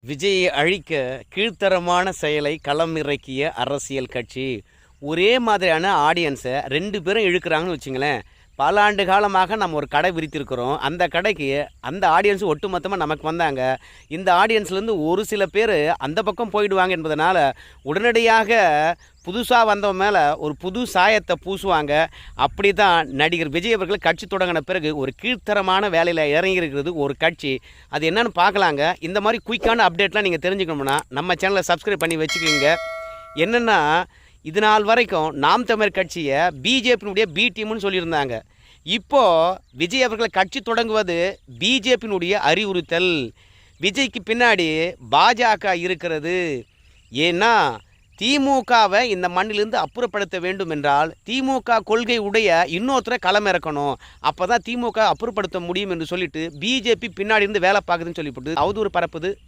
விஜயை அழிக்க கீழ்த்தரமான செயலை களம் இறக்கிய அரசியல் கட்சி. ஒரே மாதிரியான ஆடியன்ஸை 2 பேரும் இழுக்கிறாங்கன்னு வச்சுங்களேன். பல ஆண்டு காலமாக நம்ம ஒரு கடை விரித்திருக்கிறோம். அந்த கடைக்கு அந்த ஆடியன்ஸ் ஒட்டுமொத்தமாக நமக்கு வந்தாங்க. இந்த ஆடியன்ஸ்லேருந்து ஒரு சில பேர் அந்த பக்கம் போயிடுவாங்க என்பதனால உடனடியாக புதுசாக வந்தவன் மேலே ஒரு புது சாயத்தை பூசுவாங்க. அப்படி தான் நடிகர் விஜய் அவர்கள் கட்சி தொடங்கின பிறகு ஒரு கீழ்த்தரமான வேலையில் இறங்கியிருக்கிறது ஒரு கட்சி. அது என்னென்னு பார்க்கலாங்க. இந்த மாதிரி குயிக்கான அப்டேட்லாம் நீங்கள் தெரிஞ்சுக்கணும்னா நம்ம சேனலை சப்ஸ்கிரைப் பண்ணி வச்சுக்கோங்க. என்னென்னா, இது நாள் வரைக்கும் நாம் தமிழர் கட்சியை பிஜேபியினுடைய பி டீம்னு சொல்லியிருந்தாங்க. இப்போது விஜய் அவர்களை கட்சி தொடங்குவது பிஜேபியினுடைய அறிவுறுத்தல். விஜய்க்கு பின்னாடி பாஜக இருக்கிறது. ஏன்னா திமுகவை இந்த மண்ணிலிருந்து அப்புறப்படுத்த வேண்டும் என்றால் திமுக கொள்கை உடைய இன்னொருத்தரை களமிறக்கணும். அப்போ தான் திமுக அப்புறப்படுத்த முடியும் என்று சொல்லிட்டு பிஜேபி பின்னாடி இருந்து வேலை பார்க்குதுன்னு சொல்லிவிட்டு அவதூறு பரப்புது